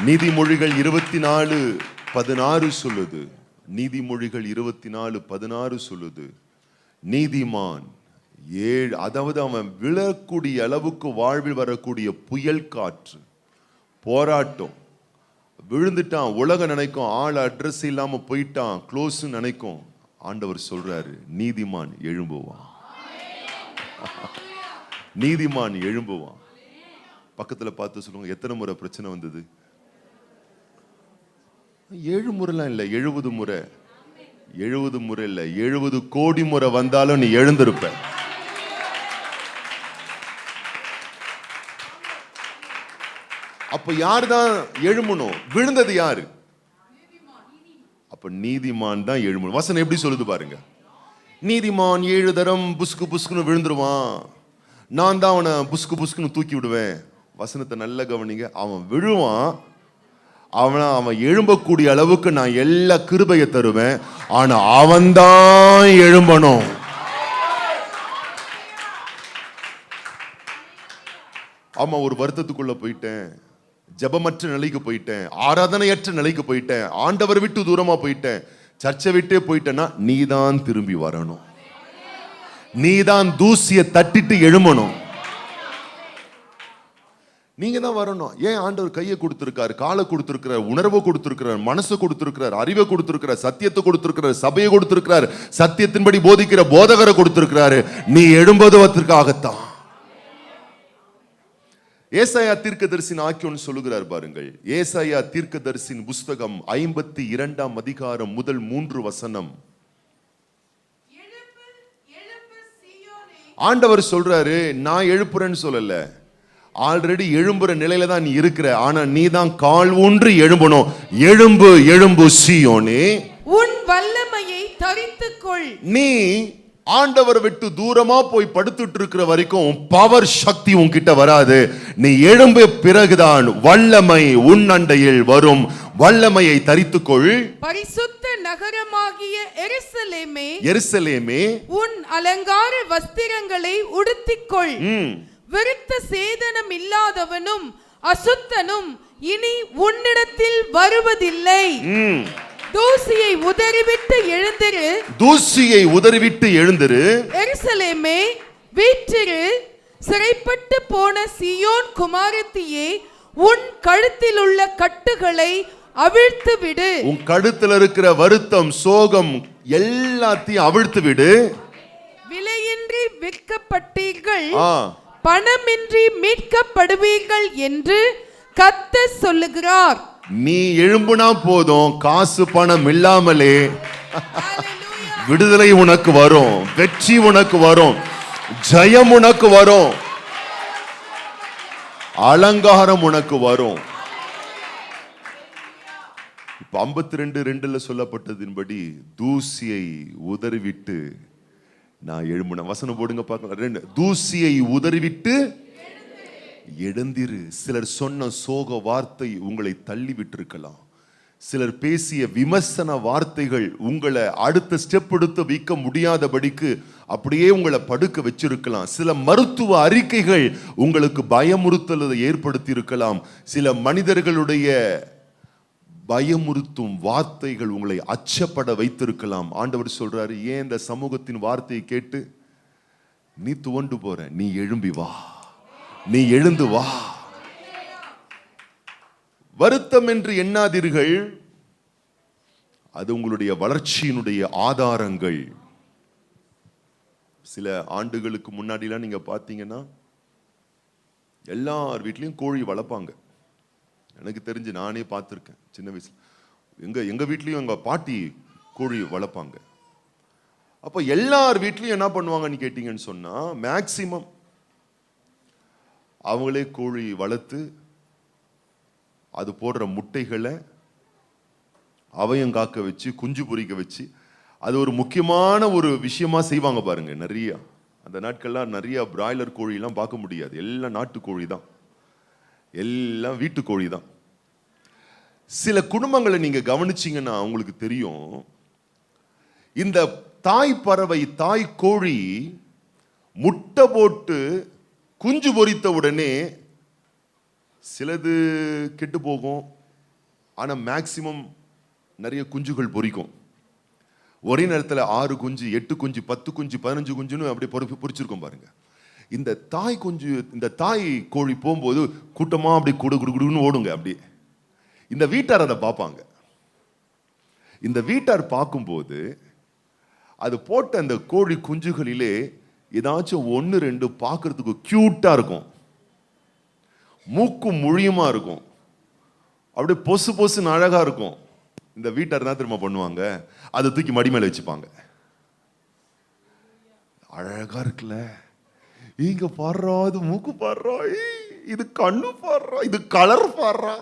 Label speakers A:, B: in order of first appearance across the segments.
A: நீதிமொழிகள் 24:16 சொல்லுது. நீதிமொழிகள் 24:16 சொல்லுது, நீதிமான் அதாவது அவன் விழக்கூடிய அளவுக்கு வாழ்வில் வரக்கூடிய புயல் காற்று, போராட்டம், விழுந்துட்டான், உலகம் நினைக்கும் ஆள் அட்ரஸ் இல்லாம போயிட்டான், க்ளோஸ் நினைக்கும். ஆண்டவர் சொல்றாரு, நீதிமான் எழும்புவான். நீதிமான் எழும்புவான். பக்கத்துல பார்த்து சொல்லுங்க, எத்தனை முறை பிரச்சனை வந்தது? 7 முறைலாம் இல்லை, 70 முறை. 70 முறை இல்லை, 70 கோடி முறை வந்தாலும் நீ எழுந்திருப்ப. அப்ப யார் தான் எழும்பணும்? விழுந்தது யாரு? அப்ப நீதிமான் தான் எழும்பணும். வசனம் எப்படி சொல்லுது பாருங்க, நீதிமான் 7 தரம் புஸ்கு புஸ்குன்னு விழுந்துருவான், நான் தான் அவனை புஸ்கு புஸ்குன்னு தூக்கி விடுவேன். வசனத்தை நல்ல கவனிங்க, அவன் விழுவான், அவன் எழும்பக்கூடிய அளவுக்கு நான் எல்லா கிருபையை தருவேன், ஆனா அவன்தான் எழும்பணும். ஆமா, ஒரு வருத்தத்துக்குள்ள போயிட்டேன், ஜபமற்ற நிலைக்கு போயிட்டேன், ஆராதனையற்ற நிலைக்கு போயிட்டேன், ஆண்டவர் விட்டு தூரமா போயிட்டேன், சர்ச்சை விட்டே போயிட்டேன்னா நீதான் திரும்பி வரணும். நீதான் தூசியை தட்டிட்டு எழும்பணும். நீங்க தான் வரணும். ஏன் ஆண்டவர் கையை கொடுத்திருக்காரு, காலை கொடுத்திருக்கிறார், உணர்வை கொடுத்திருக்கிறார், மனசை கொடுத்திருக்கிறார், அறிவை கொடுத்திருக்கிறார், சத்தியத்தை கொடுத்திருக்கிறார், சபையை கொடுத்திருக்கிறார், சத்தியத்தின்படி போதிக்கிற போதகரை கொடுத்திருக்கிறாரு. நீ எழும்புவதற்காகத்தான். ஏசாயா தீர்க்கதரிசின் ஆக்கியோன்னு சொல்லுகிறார் பாருங்கள். ஏசாயா தீர்க்கதரிசின் புஸ்தகம் 52ஆம் அதிகாரம் முதல் 3 வசனம். ஆண்டவர் சொல்றாரு, நான் எழுப்புறேன்னு சொல்லல, ஆல்ரெடி எழும்புற நிலையில தான் நீ இருக்கிற, ஆனா நீ தான் கால் ஊன்றி எழும்பணும். எழும்பு எழும்பு சீயோனே,
B: உன் வல்லமையை தரித்துக்கொள்.
A: நீ ஆண்டவர் விட்டு தூரமா போய் படுத்துட்டு இருக்கிற வரைக்கும் பவர் சக்தி உன்கிட்ட வராது. நீ எழும்ப பிறகுதான் வல்லமை உன் அண்டையில் வரும். வல்லமையை தரித்துக்கொள்.
B: பரிசுத்த நகரமாகிய எருசலேமே,
A: எருசலேமே,
B: உன் அலங்கார வஸ்திரங்களை உடுத்திக்கொள். விருத்த சேதனம் இல்லாதவனும் அசுத்தனும் இனி உன்னிடத்தில் வருவதில்லை. தூசியை உதறிவிட்டு எழுந்திரு,
A: தூசியை உதறிவிட்டு எழுந்திரு.
B: எருசலேமே வீற்றிரு. சிறைப்பட்டு போன சீயோன் குமாரத்தியே, உன் கழுத்தில் உள்ள கட்டுகளை அவிழ்த்து விடு.
A: உன் கழுத்துல இருக்கிற வருத்தம், சோகம் எல்லாத்தையும் அவிழ்த்து விடு.
B: விலையின்றி விற்கப்பட்டீர்கள், பணமின்றி மீட்கப்படுவீர்கள் என்று கர்த்தர் சொல்லுகிறார்.
A: நீ எழும்புனா போதும், காசு பணம் இல்லாமலே விடுதலை உனக்கு வரும், வெற்றி உனக்கு வரும், ஜெயம் உனக்கு வரும், அலங்காரம் உனக்கு வரும். இப்ப 52:2 சொல்லப்பட்டதின்படி தூசியை உதறிவிட்டு நான் எழும்புன. வசனம் போடுங்க பார்க்கலாம். தூசியை உதறிவிட்டு எழுந்திரு. சிலர் சொன்ன சோக வார்த்தை உங்களை தள்ளி விட்டிருக்கலாம். சிலர் பேசிய விமர்சன வார்த்தைகள் உங்களை அடுத்த ஸ்டெப் எடுத்து வைக்க முடியாதபடிக்கு அப்படியே உங்களை படுக்க வச்சிருக்கலாம். சில மருத்துவ அறிக்கைகள் உங்களுக்கு பயமுறுத்தலை ஏற்படுத்தி இருக்கலாம். சில மனிதர்களுடைய பயமுறுத்தும் வார்த்தைகள் உங்களை அச்சப்பட வைத்திருக்கலாம். ஆண்டவர் சொல்றாரு, ஏன் இந்த சமூகத்தின் வார்த்தையை கேட்டு நீ துவண்டு போற? நீ எழும்பி வா, நீ எழுந்து வா. வருத்தம் என்று எண்ணாதீர்கள், அது உங்களுடைய வளர்ச்சியினுடைய ஆதாரங்கள். சில ஆண்டுகளுக்கு முன்னாடிலாம் நீங்க பாத்தீங்கன்னா எல்லார் வீட்லயும் கோழி வளர்ப்பாங்க. எனக்கு தெரிஞ்சு நானே பார்த்துருக்கேன் சின்ன வயசுல. எங்க வீட்லயும் எங்க பாட்டி கோழி வளர்ப்பாங்க. அப்ப எல்லார் வீட்லயும் என்ன பண்ணுவாங்கன்னு கேட்டீங்கன்னு சொன்னா, மேக்சிமம் அவங்களே கோழி வளர்த்து அது போடுற முட்டைகளை அவையும் காக்க வச்சு குஞ்சு பொரிக்க வச்சு அது ஒரு முக்கியமான ஒரு விஷயமா செய்வாங்க பாருங்க. நிறைய அந்த நாட்கள்லாம் நிறைய பிராய்லர் கோழிலாம் பார்க்க முடியாது, எல்லாம் நாட்டு கோழி தான், எல்லாம் வீட்டு கோழி தான். சில குடும்பங்களை நீங்க கவனிச்சீங்கன்னா உங்களுக்கு தெரியும், இந்த தாய் பறவை, தாய் கோழி முட்டை போட்டு குஞ்சு பொரித்த உடனே சிலது கெட்டு போகும், ஆனா மேக்சிமம் நிறைய குஞ்சுகள் பொரிக்கும். ஒரே நேரத்தில் 6 குஞ்சு, 8 குஞ்சு, 10 குஞ்சு, 15 குஞ்சுன்னு அப்படியே பொரிச்சிருக்கோம் பாருங்க. இந்த தாய் குஞ்சு, இந்த தாய் கோழி போகும்போது கூட்டமா அப்படி குடுன்னு ஓடுங்க. அப்படி இந்த வீட்டார் அதை பார்ப்பாங்க. இந்த வீட்டார் பார்க்கும்போது அது போட்ட அந்த கோழி குஞ்சுகளிலே ஏதாச்சும் 1-2 பார்க்கறதுக்கு கியூட்டா இருக்கும், மூக்கும் முழியுமா இருக்கும், அப்படியே பொசுன்னு அழகா இருக்கும். இந்த வீட்டார் தான் திரும்ப பண்ணுவாங்க, அதை தூக்கி மடி மேல வச்சுப்பாங்க. அழகா இருக்குல்ல, இங்க பாடுறா, இது மூக்கு பாடுறா, இது கண்ணு பாடுறா, இது கலர் பாடுறா,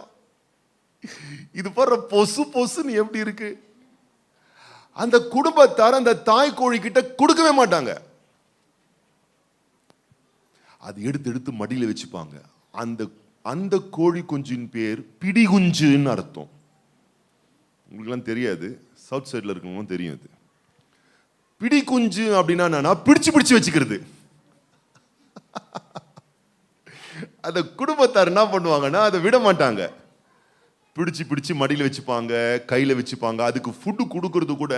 A: இது பாடுற பொசுன்னு எப்படி இருக்கு. அந்த குடும்பத்தார் அந்த தாய் கோழி கிட்ட கொடுக்கவே மாட்டாங்க. அது எடுத்து மடியில வச்சுப்பாங்க. அந்த கோழி குஞ்சின் பேர் பிடிகுஞ்சுன்னு அர்த்தம். உங்களுக்குலாம் தெரியாது, சவுத் சைட்ல இருக்கவங்களும் தெரியும். இது பிடி குஞ்சு அப்படின்னா என்னன்னா பிடிச்சு வச்சுக்கிறது. அந்த குடும்பத்தார் என்ன பண்ணுவாங்கன்னா அதை விட மாட்டாங்க. பிடிச்சு மடியில வச்சுப்பாங்க, கையில வச்சுப்பாங்க. அதுக்கு ஃபுட்டு கொடுக்கறது கூட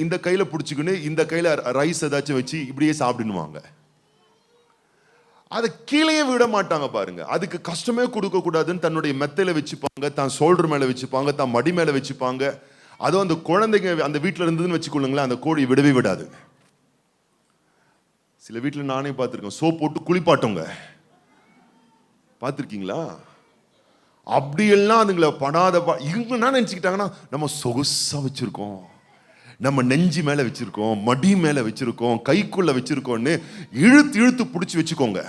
A: இந்த கையில பிடிச்சிக்கின்னு இந்த கையில ரைஸ் ஏதாச்சும் வச்சு இப்படியே சாப்பிடுவாங்க. அதை கீழே விட மாட்டாங்க பாருங்க. அதுக்கு கஷ்டமே கொடுக்க கூடாதுன்னு தன்னுடைய மெத்தையில வச்சுப்பாங்க, தான் ஷோல்டர் மேல வச்சுப்பாங்க, தான் மடி மேல வச்சுப்பாங்க. அதுவும் அந்த குழந்தைங்க அந்த வீட்டில் இருந்ததுன்னு வச்சுக்கொள்ளுங்களேன், அந்த கோழியை விடவே விடாது. சில வீட்டில் நானே பார்த்துருக்கேன், சோப் போட்டு குளிப்பாட்டோங்க, பார்த்துருக்கீங்களா? அப்படியெல்லாம் அதுங்களை படாத இவங்க என்ன நினைச்சுக்கிட்டாங்கன்னா, நம்ம சொகுசா வச்சிருக்கோம், நம்ம நெஞ்சு மேல வச்சிருக்கோம், மடி மேல வச்சிருக்கோம், கைக்குள்ள வச்சிருக்கோம்னு இழுத்து பிடிச்சி வச்சுக்கோங்க.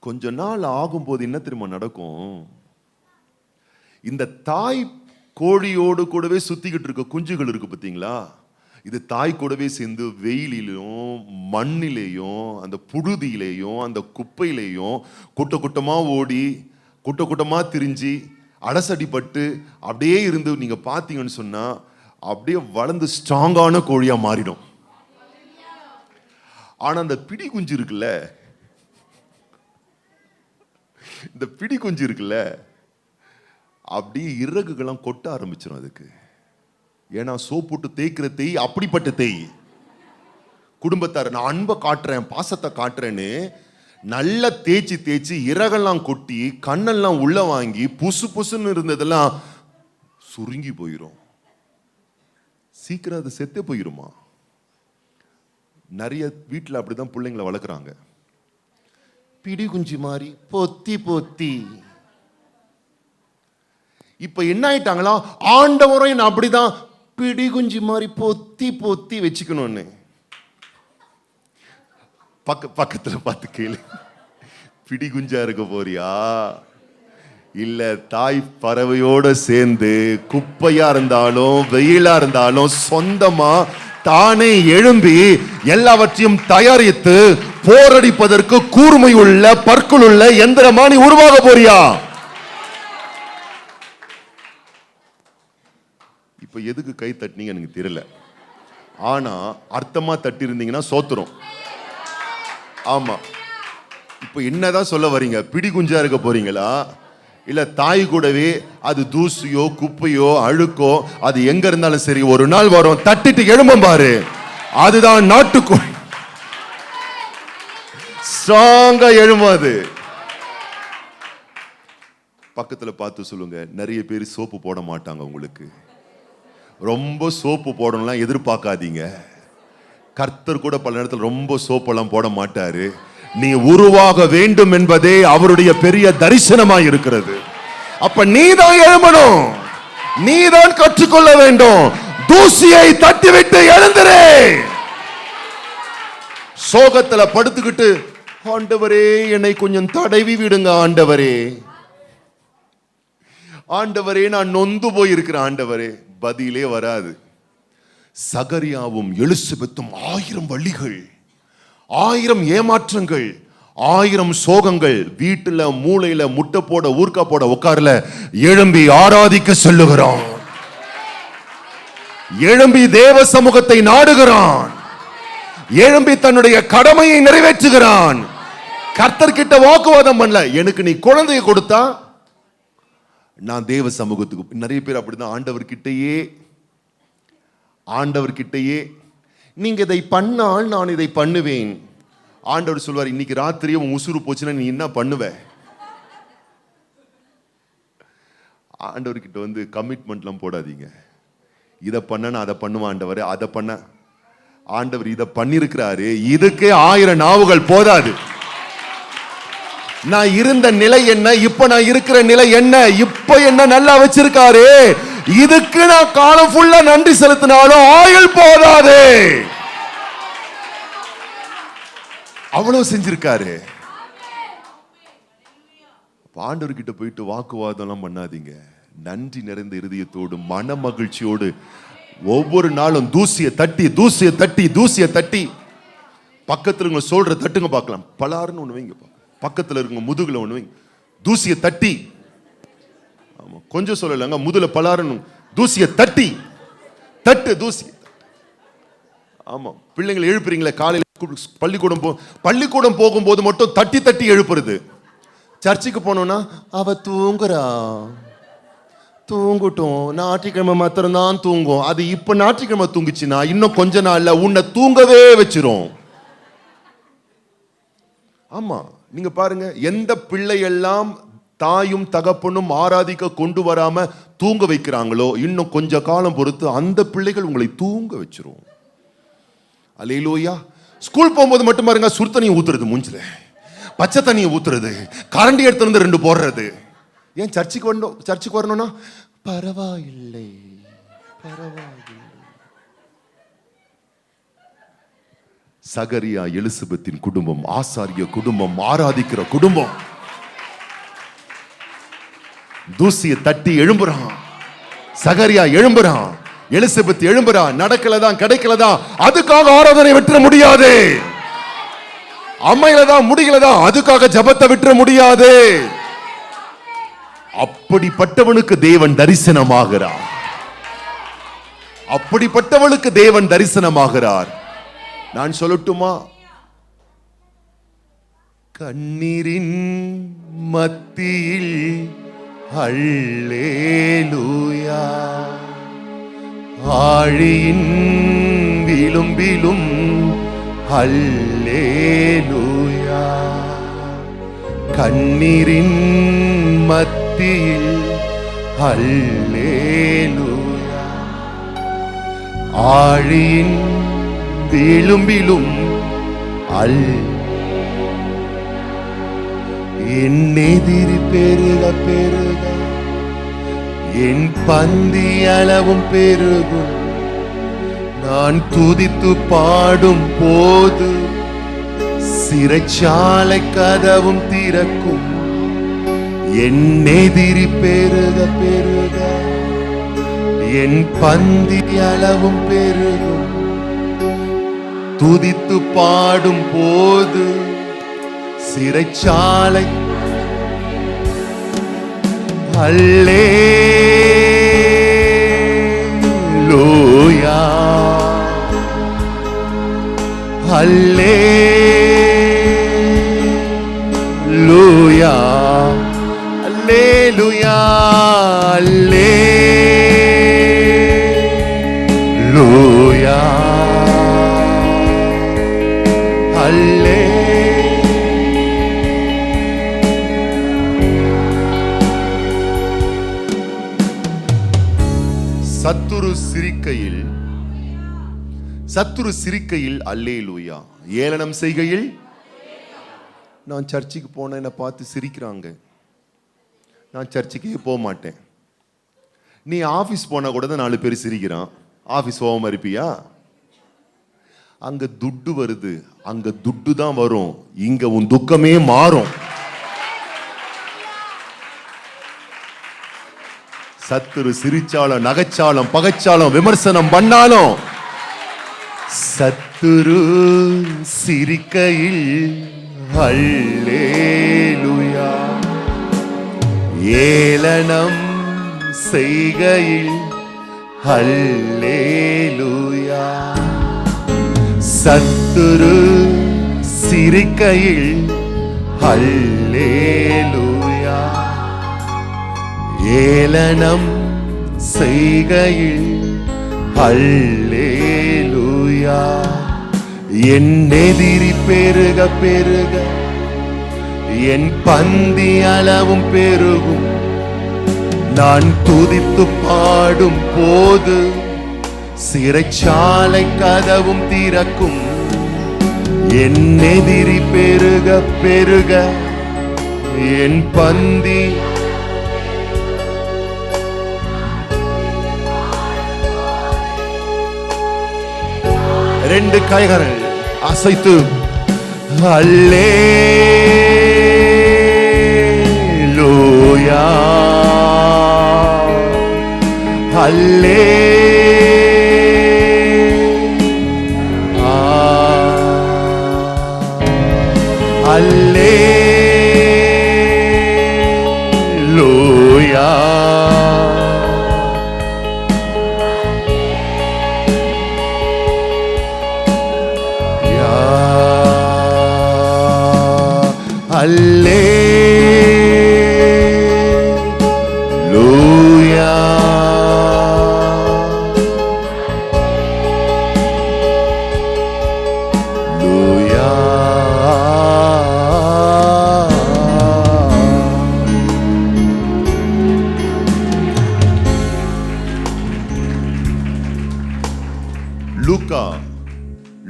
A: கொஞ்ச நாள் ஆகும்போது என்ன தெரியுமா நடக்கும்? இந்த தாய் கோழியோடு கூடவே சுத்திக்கிட்டு இருக்க குஞ்சுகள் இருக்கு பார்த்தீங்களா, இது தாய் கூடவே சேர்ந்து வெயிலையும் மண்ணிலேயும் அந்த புழுதியிலையும் அந்த குப்பையிலையும் கூட்டமா ஓடி கூட்டமா திரிஞ்சு அடசடிப்பட்டு அப்படியே இருந்து நீங்க பார்த்தீங்கன்னு சொன்னா அப்படியே வளர்ந்து ஸ்ட்ராங்கான கோழியா மாறிடும். ஆனா அந்த பிடி குஞ்சு இருக்குல்ல, இந்த பிடி குஞ்சு இருக்குல்ல, அப்படியே இறகுகள்லாம் கொட்ட ஆரம்பிச்சிடும் அதுக்கு. ஏன்னா சோப்புட்டு தேய்க்கிற தேய் அப்படிப்பட்ட தேய். குடும்பத்தார் நான் அன்பை காட்டுறேன், பாசத்தை காட்டுறேன்னு நல்லா தேய்ச்சி இறகெல்லாம் கொட்டி கண்ணெல்லாம் உள்ள வாங்கி புசுன்னு இருந்ததெல்லாம் சுருங்கி போயிடும். சீக்கிரம் அது செத்தே போயிருமா? நிறைய வீட்டில் அப்படிதான் பிள்ளைங்களை வளர்க்குறாங்க. பிடி குஞ்சு மாதிரி பொத்தி இப்ப என்ன ஆயிட்டாங்களா, ஆண்டவரும் என்ன அப்படிதான் பிடி குஞ்சு மாதிரி பொத்தி வச்சுக்கணும்னு. பக்கத்துல பார்த்து கேளு, பிடி குஞ்சா இருக்க போறியா இல்ல தாய் பறவையோட சேர்ந்து குப்பையா இருந்தாலும் வெயிலா இருந்தாலும் சொந்தமா தானே எழும்பி எல்லாவற்றையும் தயாரித்து போரடிப்பதற்கு கூர்மை உள்ள பற்கள் உள்ள எந்திரமா நீ உருவாக போறியா? இப்ப எதுக்கு கை தட்டினீங்க எனக்கு தெரியல, ஆனா அர்த்தமா தட்டி இருந்தீங்கன்னா சோத்துரும். ஆமா, இப்ப என்னதான் சொல்ல வரீங்க? பிடி குஞ்சா இருக்க போறீங்களா இல்ல தாய் கூடவே அது தூசியோ குப்பையோ அழுக்கோ அது எங்க இருந்தாலும் சரி ஒரு நாள் வரும், தட்டிட்டு எழும்பும் பாரு, அதுதான் நாட்டுக்கோழி. ஸ்ட்ராங்கா எழும்பாது. பக்கத்துல பார்த்து சொல்லுங்க, நிறைய பேர் சோப்பு போட மாட்டாங்க. உங்களுக்கு ரொம்ப சோப்பு போடணும்லாம் எதிர்பார்க்காதீங்க. கர்த்தர் கூட பல நேரத்தில் ரொம்ப சோப்பெல்லாம் போட மாட்டாரு. நீ உருவாக வேண்டும் என்பதே அவருடைய பெரிய தரிசனமா இருக்கிறது. அப்ப நீதான் எழும்பணும், நீதான் கற்றுக்கொள்ள வேண்டும். தூசியை தட்டிவிட்டு எழுந்திரே. சோகத்துல படுத்துக்கிட்டு ஆண்டவரே என்னை கொஞ்சம் தடவி விடுங்க ஆண்டவரே, ஆண்டவரே நான் நொந்து போயிருக்கிறேன் ஆண்டவரே, பதிலே வராது. சகரியாவும் எலிசபெத்தும் 1000 வழிகள், 1000 ஏமாற்றங்கள், 1000 சோகங்கள், வீட்டுல மூளையில முட்டை போட ஊர்க்கா போட உட்கார்ல எழும்பி ஆராதிக்க சொல்லுகிறான், எழும்பி தேவ சமூகத்தை நாடுகிறான், எழும்பி தன்னுடைய கடமையை நிறைவேற்றுகிறான். கர்த்தர் கிட்ட வாக்குவாதம் பண்ணல. எனக்கு நீ குழந்தையை கொடுத்தா நான் தேவ சமூகத்துக்கு. நிறைய பேர் அப்படிதான் ஆண்டவர்கிட்டயே நீங்க இதை பண்ணால் நான் இதை பண்ணுவேன். ஆண்டவர் சொல்வார், இன்னைக்கு ராத்திரியே உன் உசுறு போச்சுன்னா நீ என்ன பண்ணுவ? ஆண்டவர்கிட்ட வந்து கமிட்மெண்ட்லாம் போடாதீங்க. இதை பண்ண நான் அதை பண்ணுவேன் ஆண்டவர், அதை பண்ண ஆண்டவர் இதை பண்ணிருக்கிறாரு, இதுக்கே 1000 நாவுகள் போதாது. நான் இருந்த நிலை என்ன, இப்ப நான் இருக்கிற நிலை என்ன, இப்ப என்ன நல்லா வச்சிருக்காரு, இதுக்கு நான் காலம் ஃபுல்லா நன்றி செலுத்தினாலும் ஆயுள் போதாது. அவ்வளவு செஞ்சிருக்காரு. ஆண்டவர்கிட்ட போயிட்டு வாக்குவாதம் பண்ணாதீங்க. நன்றி நிறைந்த இருதயத்தோடு மன மகிழ்ச்சியோடு ஒவ்வொரு நாளும் தூசியை தட்டி பக்கத்துல சொல்ற தட்டுங்க பார்க்கலாம். பலாருன்னு ஒண்ணு வைங்க, பக்கத்துல இருக்க முதுகுல ஒண்ணு வைங்க, தூசியை தட்டி. ஆமா, கொஞ்சம் சொல்லலங்க, முதுகுல பலாருன்னு தூசியை தட்டி தூசி. ஆமா, பிள்ளைங்களை எழுப்புறீங்களே காலையில பள்ளிக்கூடம் போகும்போது மட்டும் தட்டி எழுப்புறது. சர்ச்சுக்கு போனோம்னா அவ தூங்கட்டும், ஞாயிற்றுக்கிழமை மாத்திரம் தான் தூங்கும். அது இப்ப ஞாயிற்றுக்கிழமை தூங்குச்சுன்னா இன்னும் கொஞ்ச நாள்ல உன்னை தூங்கவே வச்சிரும். ஆமா, நீங்க பாருங்க, எந்த பிள்ளையெல்லாம் தாயும் தகப்பனும் ஆராதிக்க கொண்டு வராம தூங்க வைக்கிறாங்களோ இன்னும் கொஞ்ச காலம் பொறுத்து அந்த பிள்ளைகள் உங்களை தூங்க வச்சிரும். அல்லேலூயா. ஸ்கூல் போகும்போது மட்டும் பாருங்க, சுடுதண்ணியை ஊத்துறது, மூஞ்சில பச்சை தண்ணியை ஊத்துறது, கரண்டி எடுத்து வந்து 2 போடுறது. ஏன் சர்ச்சுக்கு வரணும்னா பரவாயில்லை. சகரியா எலிசபெத்தின் குடும்பம் ஆசாரிய குடும்பம், ஆராதிக்கிற குடும்பம். தூசியை தட்டி எழும்புறான், சகரியா எழும்புறான், எலிசபெத் எழும்புறான். நடக்கலதான் கிடைக்கலதான் அதுக்காக ஆராதனை விட்டுற முடியாது. அம்மையிலதான் முடியலதான் அதுக்காக ஜபத்தை விட்டுற முடியாது. அப்படிப்பட்டவனுக்கு தேவன் தரிசனமாகிறார். அப்படிப்பட்டவளுக்கு தேவன் தரிசனமாகிறார். நான் சொல்லட்டுமா? கண்ணீரின் மத்தியில் அல்லேலூயா, ஆழியின் விளிம்பிலும் அல்லேலூயா, கண்ணீரின் மத்தியில் அல்லேலூயா, ஆழியின் விளிம்பிலும் என் எதிரி பெருக பெருக என் பந்தி அளவும் பெருகும். நான் துதித்து பாடும் போது சிறைச்சாலை கதவும் திறக்கும். என் எதிரி பெருக பெருக என் பந்தி அளவும் பெருகும். துதித்து பாடும் போது சிறைச்சாலை அல்லேலூயா, அல்லேலூயா, அல்லேலூயா, அல்லேலூயா, அல்லே. சத்துரு சிரிக்கையில் அல்லேலூயா, ஏளனம் செய்கையில். நான் சர்ச்சுக்கு போன என்னை பார்த்து சிரிக்கிறாங்க, நான் சர்ச்சுக்கே போக மாட்டேன். நீ ஆபீஸ் போனா கூட தான் 4 பேர் சிரிக்கிறான், ஆபீஸ் போகாம இருப்பியா? அங்க துட்டு வருது, அங்க துட்டு தான் வரும், இங்க உன் துக்கமே மாறும். சத்துரு சிரிச்சாலும் நகைச்சாலும் பகைச்சாலும் விமர்சனம் பண்ணாலும் சத்துரு சிரிக்கையில் அல்லேலூயா, ஏளனம் செய்கையில் அல்லேலூயா, சத்துரு சிரிக்கையில் அல்லேலூயா, ஏளனம் செய்கையில் அல்லேலூயா. என் எதிரி பெருக பெருக என் பந்தி அளவும் பெருகும். நான் துதித்து பாடும் போது சிறைச்சாலை கதவும் திறக்கும். என் எதிரி பெருக பெருக என் பந்தி ரெண்டு கைகள் அசைத்து அல்லேலூயா அல்லேலூயா. அல்லேலூயா. லூயா.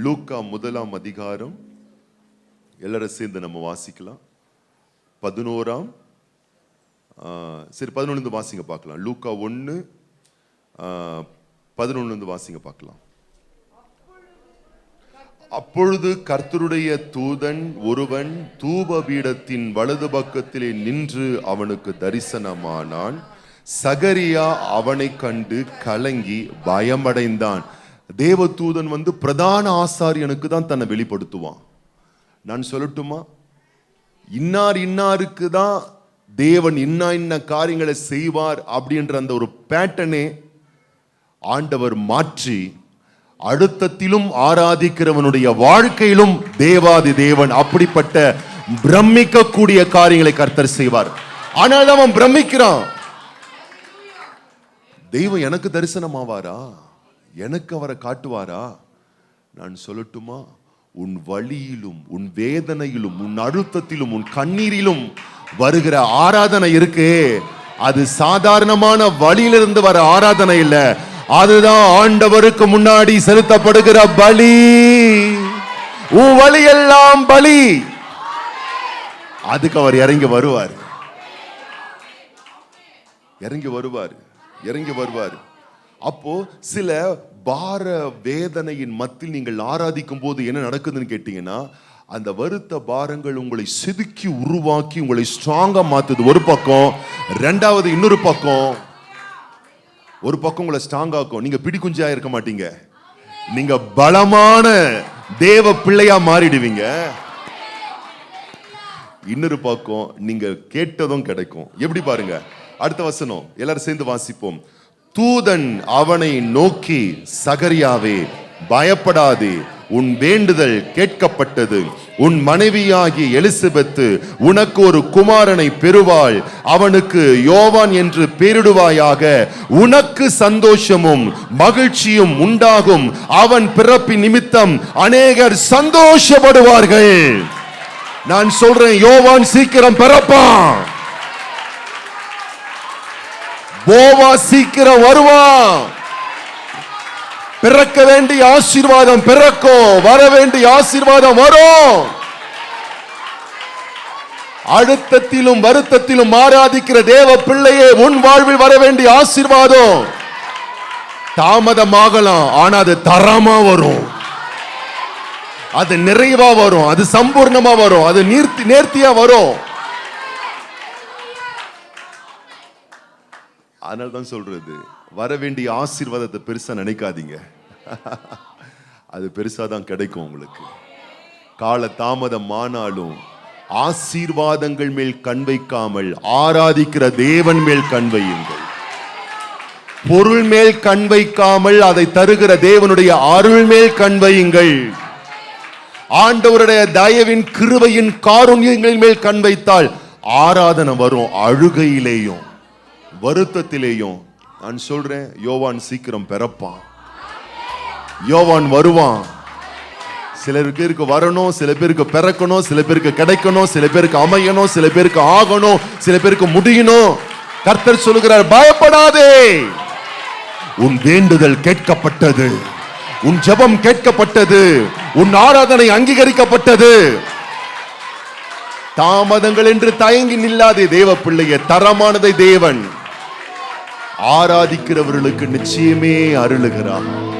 A: லூக்கா முதலாம் அதிகாரம் எல்லாரும் சேர்ந்து நம்ம வாசிக்கலாம். 11 சரி 11 வாசிங்க பார்க்கலாம். லூக்கா 1:11 வாசிங்க பார்க்கலாம். அப்பொழுது கர்த்தருடைய தூதன் ஒருவன் தூப பீடத்தின் வலது பக்கத்திலே நின்று அவனுக்கு தரிசனமானான். சகரியா அவனை கண்டு கலங்கி பயமடைந்தான். தேவதூதன் பிரதான ஆசாரியனுக்கு தான் தன்னை வெளிப்படுத்துவான். நான் சொல்லட்டுமா, இன்னாருக்கு தான் தேவன் இன்ன காரியங்களை செய்வார் அப்படின்ற அந்த ஒரு பேட்டர்னே ஆண்டவர் மாற்றி அழுத்தத்திலும் ஆராதிக்கிறவனுடைய வாழ்க்கையிலும் தேவாதி தேவன் அப்படிப்பட்ட பிரமிக்கக்கூடிய காரியங்களை கர்த்தர் செய்வார். ஆனால் அவன் பிரமிக்கிறான். தெய்வம் எனக்கு தரிசனமாவாரா, எனக்கு அவரை காட்டுவாரா? நான் சொல்லட்டுமா, உன் வழியிலும் உன் வேதனையிலும் உன் அழுத்தத்திலும் உன் கண்ணீரிலும் வருகிற ஆராதனை இருக்கே, அது சாதாரணமான வழியிலிருந்து வர ஆராதனை இல்ல, அதுதான் ஆண்டவருக்கு முன்னாடி செலுத்தப்படுகிற பலி. உன் வழி எல்லாம் பலி. அதுக்கு அவர் இறங்கி வருவார், இறங்கி வருவார், இறங்கி வருவார். அப்போ சில பார வேதனையின் மத்தியில் நீங்கள் ஆராதிக்கும் போது என்ன நடக்குதுன்னு கேட்டீங்கன்னா, அந்த வருத்த பாரங்கள் உங்களை செதுக்கி உருவாக்கி உங்களை ஸ்ட்ராங்கா மாத்துது ஒரு பக்கம். ரெண்டாவது இன்னொரு பக்கம், ஒரு பக்கம் உங்களை ஸ்ட்ராங் ஆக்கும். நீங்க பிடிக்குஞ்சியா இருக்க மாட்டீங்க, நீங்க பலமான தேவ பிள்ளையா மாறிடுவீங்க. இன்னொரு பக்கம் நீங்க கேட்டதும் கிடைக்கும். எப்படி பாருங்க, அடுத்த வசனம் எல்லாரும் சேர்ந்து வாசிப்போம். தூதன் அவனை நோக்கி, சகரியாவே பயப்படாதே, உன் வேண்டுதல் கேட்கப்பட்டது. உன் மனைவியாகி எலிசபெத்து உனக்கு ஒரு குமாரனை பெறுவாள். அவனுக்கு யோவான் என்று பெயரிடுவாயாக. உனக்கு சந்தோஷமும் மகிழ்ச்சியும் உண்டாகும். அவன் பிறப்பின் நிமித்தம் அநேகர் சந்தோஷப்படுவார்கள். நான் சொல்றேன், யோவான் சீக்கிரம் பிறப்பான். போவா சீக்கிரம் வருவான். பிறக்க வேண்டிய ஆசீர்வாதம் பிறக்கும், வர வேண்டிய ஆசீர்வாதம் வரும். அழுத்தத்திலும் வருத்தத்திலும் ஆராதிக்கிற தேவ பிள்ளையே, உன் வாழ்வில் வர வேண்டிய ஆசீர்வாதம் தாமதமாகலாம், ஆனா அது தரமா வரும், அது நிறைவா வரும், அது சம்பூர்ணமா வரும், அது நேர்த்தியா வரும். அதனால தான் சொல்றது, வர வேண்டிய ஆசீர்வாதத்தை பெருசா நினைக்காதீங்க, அது பெருசா தான் கிடைக்கும் உங்களுக்கு. கால தாமதம் ஆனாலும் ஆசீர்வாதங்கள் மேல் கண் வைக்காமல் ஆராதிக்கிற தேவன் மேல் கண் வையுங்கள். பொருள் மேல் கண் வைக்காமல் அதை தருகிற தேவனுடைய அருள் மேல் கண் வையுங்கள். ஆண்டவருடைய தயவின் கிருபையின் காருண்யங்களின் மேல் கண் வைத்தால் ஆராதனை வரும். அழுகையிலேயும் வருத்தத்திலேயும். நான் சொல்றேன், யோவான் சீக்கிரம் பிறப்பான். யோவான் வருவான். சில பேருக்கு வரணும், சில பேருக்கு பிறக்கணும், சில பேருக்கு கிடைக்கணும், சில பேருக்கு அமையணும், சில பேருக்கு ஆகணும், சில பேருக்கு முடியணும். கர்த்தர் சொல்லுகிறார், பயப்படாதே, உன் வேண்டுதல் கேட்கப்பட்டது, உன் ஜெபம் கேட்கப்பட்டது, உன் ஆராதனை அங்கீகரிக்கப்பட்டது. தாமதங்கள் என்று தயங்கி நில்லாதே தேவ பிள்ளையே. தரமானதை தேவன் ஆராதிக்கிறவர்களுக்கு நிச்சயமே அருளுகிறார்.